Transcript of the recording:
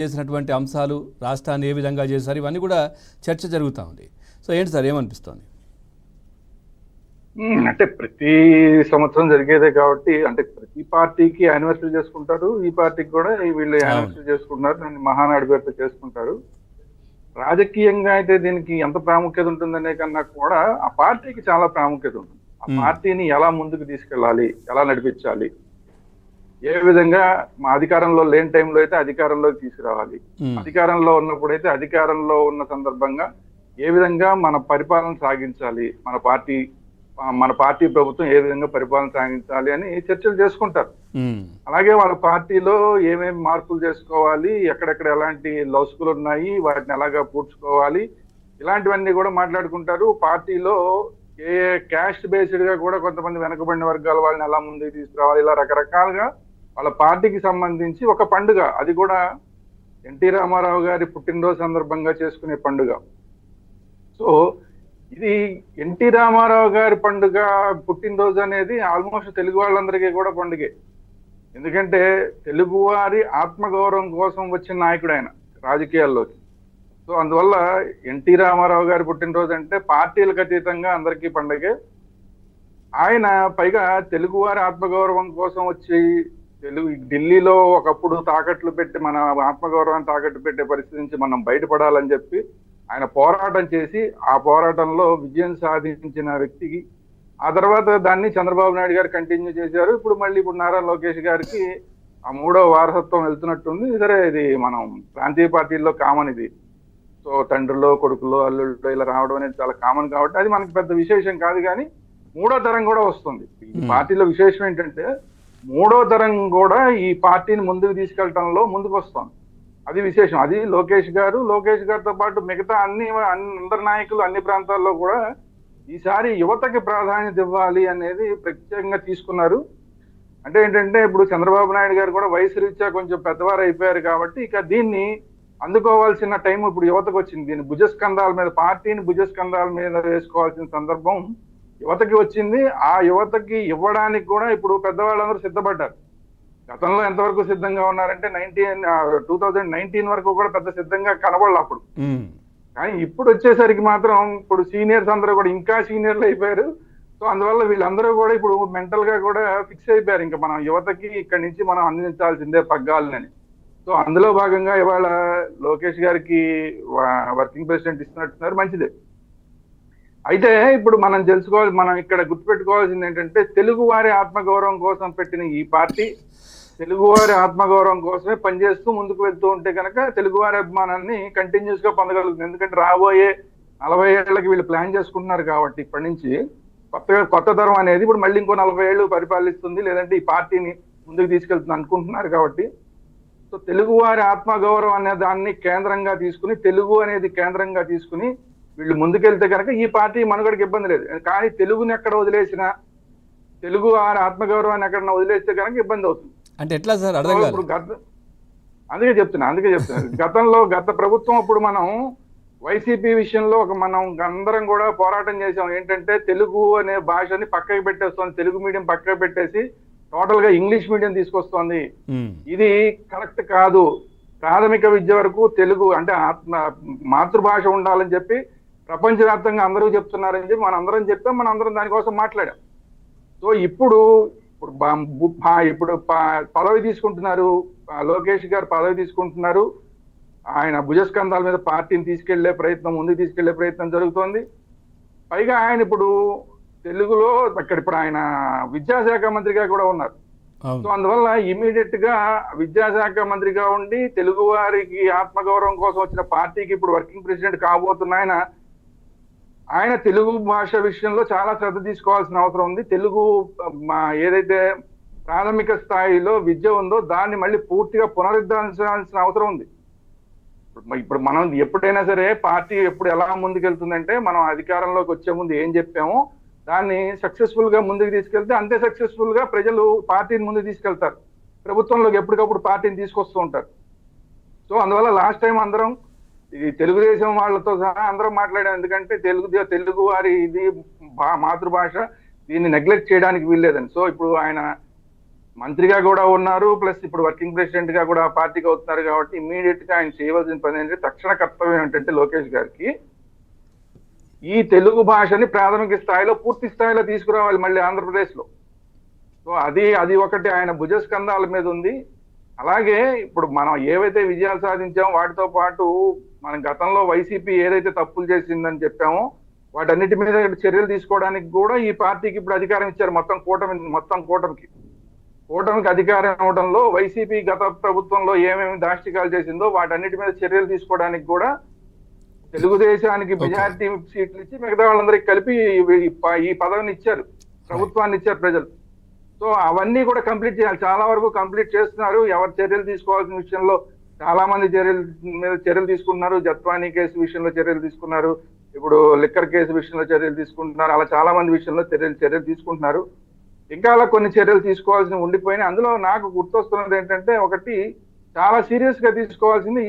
చేసినటువంటి అంశాలు, రాష్ట్రాన్ని ఏ విధంగా చేశారు, ఇవన్నీ కూడా చర్చ జరుగుతూ ఉంది. సో ఏంటి సార్, ఏమనిపిస్తుంది? అంటే ప్రతి సంవత్సరం జరిగేదే కాబట్టి, అంటే ప్రతి పార్టీకి యానివర్సరీ చేసుకుంటారు, ఈ పార్టీకి కూడా వీళ్ళు యానివర్సరీ చేసుకుంటున్నారు, దాన్ని మహానాడు పేరుతో చేసుకుంటారు. రాజకీయంగా అయితే దీనికి ఎంత ప్రాముఖ్యత ఉంటుందనే కన్నా కూడా ఆ పార్టీకి చాలా ప్రాముఖ్యత ఉంటుంది. ఆ పార్టీని ఎలా ముందుకు తీసుకెళ్ళాలి, ఎలా నడిపించాలి, ఏ విధంగా మా అధికారంలో లేని టైంలో అయితే అధికారంలోకి తీసుకురావాలి, అధికారంలో ఉన్నప్పుడు అయితే అధికారంలో ఉన్న సందర్భంగా ఏ విధంగా మన పరిపాలన సాగించాలి, మన పార్టీ ప్రభుత్వం ఏ విధంగా పరిపాలన సాగించాలి అని చర్చలు చేసుకుంటారు. అలాగే వాళ్ళ పార్టీలో ఏమేమి మార్పులు చేసుకోవాలి, ఎక్కడెక్కడ ఎలాంటి లౌసుకులు ఉన్నాయి, వాటిని ఎలాగా పూడ్చుకోవాలి, ఇలాంటివన్నీ కూడా మాట్లాడుకుంటారు. పార్టీలో ఏ క్యాస్ట్ బేస్డ్ గా కూడా కొంతమంది వెనకబడిన వర్గాల వాళ్ళని ఎలా ముందుకు తీసుకురావాలి, ఇలా రకరకాలుగా వాళ్ళ పార్టీకి సంబంధించి ఒక పండుగ, అది కూడా ఎన్టీ రామారావు గారి పుట్టినరోజు సందర్భంగా చేసుకునే పండుగ. సో ఇది ఎన్టీ రామారావు గారి పండుగ, పుట్టినరోజు అనేది ఆల్మోస్ట్ తెలుగు వాళ్ళందరికీ కూడా పండుగే. ఎందుకంటే తెలుగువారి ఆత్మగౌరవం కోసం వచ్చిన నాయకుడు ఆయన రాజకీయాల్లోకి. సో అందువల్ల ఎన్టీ రామారావు గారి పుట్టినరోజు అంటే పార్టీలకు అతీతంగా అందరికీ పండుగే. ఆయన పైగా తెలుగువారి ఆత్మగౌరవం కోసం వచ్చి ఢిల్లీలో ఒకప్పుడు తాకట్లు పెట్టి మన ఆత్మగౌరవాన్ని తాకట్టు పెట్టే పరిస్థితి నుంచి మనం బయటపడాలని చెప్పి ఆయన పోరాటం చేసి ఆ పోరాటంలో విజయం సాధించిన వ్యక్తికి ఆ తర్వాత దాన్ని చంద్రబాబు నాయుడు గారు కంటిన్యూ చేశారు. ఇప్పుడు నారా లోకేష్ గారికి ఆ 3వ వారసత్వం వెళ్తున్నట్టుంది. సరే, ఇది మనం ప్రాంతీయ పార్టీల్లో కామన్ ఇది. సో తండ్రులో, కొడుకులో, అల్లుళ్ళో ఇలా రావడం అనేది చాలా కామన్ కాబట్టి అది మనకి పెద్ద విశేషం కాదు. కానీ 3వ తరం కూడా వస్తుంది. ఈ పార్టీలో విశేషం ఏంటంటే 3వ తరం కూడా ఈ పార్టీని ముందుకు తీసుకెళ్లడంలో ముందుకు వస్తుంది. అది విశేషం. అది లోకేష్ గారితో పాటు మిగతా అందరి నాయకులు అన్ని ప్రాంతాల్లో కూడా ఈసారి యువతకి ప్రాధాన్యత ఇవ్వాలి అనేది ప్రత్యేకంగా తీసుకున్నారు. అంటే ఏంటంటే ఇప్పుడు చంద్రబాబు నాయుడు గారు కూడా వయసు రీత్యా కొంచెం పెద్దవారు అయిపోయారు కాబట్టి ఇక దీన్ని అందుకోవాల్సిన టైం ఇప్పుడు యువతకు వచ్చింది. దీన్ని పార్టీని భుజస్కంధాల మీద వేసుకోవాల్సిన సందర్భం యువతకి వచ్చింది. ఆ యువతకి ఇవ్వడానికి కూడా ఇప్పుడు పెద్దవాళ్ళందరూ సిద్ధపడ్డారు. గతంలో ఎంతవరకు సిద్ధంగా ఉన్నారంటే 2019 వరకు కూడా పెద్ద సిద్ధంగా కనబడాలి అప్పుడు. కానీ ఇప్పుడు వచ్చేసరికి మాత్రం ఇప్పుడు సీనియర్స్ అందరూ కూడా ఇంకా సీనియర్లు అయిపోయారు. సో అందువల్ల వీళ్ళందరూ కూడా ఇప్పుడు మెంటల్ గా కూడా ఫిక్స్ అయిపోయారు, ఇంకా మనం యువతకి ఇక్కడి నుంచి మనం అందించాల్సిందే పగ్గాలని. సో అందులో భాగంగా ఇవాళ లోకేష్ గారికి వర్కింగ్ ప్రెసిడెంట్ ఇస్తున్నట్టున్నారు, మంచిదే. అయితే ఇప్పుడు మనం ఇక్కడ గుర్తుపెట్టుకోవాల్సింది ఏంటంటే తెలుగు వారి ఆత్మగౌరవం కోసం పెట్టిన ఈ పార్టీ తెలుగువారి ఆత్మగౌరవం కోసమే పనిచేస్తూ ముందుకు వెళ్తూ ఉంటే కనుక తెలుగువారి అభిమానాన్ని కంటిన్యూస్ గా పొందగలుగుతుంది. ఎందుకంటే రాబోయే 40 ఏళ్లకి వీళ్ళు ప్లాన్ చేసుకుంటున్నారు కాబట్టి ఇప్పటి నుంచి కొత్త తరం అనేది ఇప్పుడు మళ్ళీ ఇంకో 40 ఏళ్ళు పరిపాలిస్తుంది, లేదంటే ఈ పార్టీని ముందుకు తీసుకెళ్తుంది అనుకుంటున్నారు కాబట్టి. సో తెలుగువారి ఆత్మగౌరవం అనే దాన్ని కేంద్రంగా తీసుకుని, తెలుగు అనేది కేంద్రంగా తీసుకుని వీళ్ళు ముందుకెళ్తే కనుక ఈ పార్టీ మనుగడకి ఇబ్బంది లేదు. కానీ తెలుగుని ఎక్కడ వదిలేసినా, తెలుగు వారి ఆత్మగౌరవాన్ని ఎక్కడన్నా వదిలేస్తే కనుక ఇబ్బంది అవుతుంది. అంటే ఎట్లా సార్, అర్థం కాదు. అందుకే చెప్తున్నా గత ప్రభుత్వం అప్పుడు మనం వైసీపీ విషయంలో మనం అందరం కూడా పోరాటం చేసాం. ఏంటంటే తెలుగు అనే భాషని పక్కకి పెట్టేస్తోంది, తెలుగు మీడియం పక్కకి పెట్టేసి టోటల్ గా ఇంగ్లీష్ మీడియం తీసుకొస్తోంది. ఇది కరెక్ట్ కాదు. ప్రాథమిక విద్య వరకు తెలుగు అంటే మాతృభాష ఉండాలని చెప్పి ప్రపంచవ్యాప్తంగా అందరూ చెప్తున్నారని చెప్పి మనందరం చెప్పాం, మనందరం దానికోసం మాట్లాడాం. సో ఇప్పుడు పదవి తీసుకుంటున్నారు, లోకేష్ గారు పదవి తీసుకుంటున్నారు. ఆయన భుజస్కంధాల మీద పార్టీని ముందుకు తీసుకెళ్లే ప్రయత్నం జరుగుతోంది. పైగా ఆయన ఇప్పుడు తెలుగులో ఇప్పుడు ఆయన విద్యాశాఖ మంత్రిగా కూడా ఉన్నారు. సో అందువల్ల ఇమీడియట్ గా విద్యాశాఖ మంత్రిగా ఉండి తెలుగు వారికి ఆత్మగౌరవం కోసం వచ్చిన పార్టీకి ఇప్పుడు వర్కింగ్ ప్రెసిడెంట్ కాబోతున్న ఆయన తెలుగు భాష విషయంలో చాలా శ్రద్ధ తీసుకోవాల్సిన అవసరం ఉంది. తెలుగు ఏదైతే ప్రాథమిక స్థాయిలో విద్య ఉందో దాన్ని మళ్ళీ పూర్తిగా పునరుద్ధరించాల్సిన అవసరం ఉంది. ఇప్పుడు మనం ఎప్పుడైనా సరే పార్టీ ఎలా ముందుకెళ్తుందంటే, మనం అధికారంలోకి వచ్చే ముందు ఏం చెప్పామో దాన్ని సక్సెస్ఫుల్ గా ముందుకు తీసుకెళ్తే అంతే సక్సెస్ఫుల్ గా ప్రజలు పార్టీని ముందుకు తీసుకెళ్తారు. ప్రభుత్వంలోకి ఎప్పటికప్పుడు పార్టీని తీసుకొస్తూ ఉంటారు. సో అందువల్ల లాస్ట్ టైం అందరం ఈ తెలుగుదేశం వాళ్ళతో సహా అందరం మాట్లాడాం. ఎందుకంటే తెలుగు వారి ఇది మాతృభాష, దీన్ని నెగ్లెక్ట్ చేయడానికి వీల్లేదని. సో ఇప్పుడు ఆయన మంత్రిగా కూడా ఉన్నారు, ప్లస్ ఇప్పుడు వర్కింగ్ ప్రెసిడెంట్ గా కూడా పార్టీకి అవుతున్నారు కాబట్టి ఇమీడియట్ గా ఆయన చేయవలసిన పని ఏంటంటే తక్షణ కర్తవ్యం ఏంటంటే లోకేష్ గారికి ఈ తెలుగు భాషని ప్రాథమిక స్థాయిలో పూర్తి స్థాయిలో తీసుకురావాలి మళ్ళీ ఆంధ్రప్రదేశ్ లో. సో అది ఒకటి ఆయన భుజస్కంధాల మీద ఉంది. అలాగే ఇప్పుడు మనం ఏవైతే విజయాలు సాధించామో వాటితో పాటు మన గతంలో వైసీపీ ఏదైతే తప్పులు చేసిందని చెప్పామో వాటన్నిటి మీద చర్యలు తీసుకోవడానికి కూడా ఈ పార్టీకి ఇప్పుడు అధికారం ఇచ్చారు. మొత్తం కూటమికి అధికారం ఇవ్వడంలో వైసీపీ గత ప్రభుత్వంలో ఏమేమి దాష్టికాలు చేసిందో వాటన్నిటి మీద చర్యలు తీసుకోవడానికి కూడా తెలుగుదేశానికి మెజారిటీ సీట్లు ఇచ్చి మిగతా వాళ్ళందరికీ కలిపి ఈ పదవిని ఇచ్చారు, ప్రభుత్వాన్ని ఇచ్చారు ప్రజలు. సో అవన్నీ కూడా కంప్లీట్ చేయాలి. చాలా వరకు కంప్లీట్ చేస్తున్నారు. ఎవరు చర్యలు తీసుకోవాల్సిన విషయంలో చాలా మంది చర్యలు తీసుకున్నారు. జత్వానీ కేసు విషయంలో చర్యలు తీసుకున్నారు, ఇప్పుడు లిక్కర్ కేసు విషయంలో చర్యలు తీసుకుంటున్నారు. అలా చాలా మంది విషయంలో చర్యలు తీసుకుంటున్నారు. ఇంకా అలా కొన్ని చర్యలు తీసుకోవాల్సి ఉండిపోయినాయి. అందులో నాకు గుర్తొస్తున్నది ఏంటంటే ఒకటి చాలా సీరియస్ గా తీసుకోవాల్సింది ఈ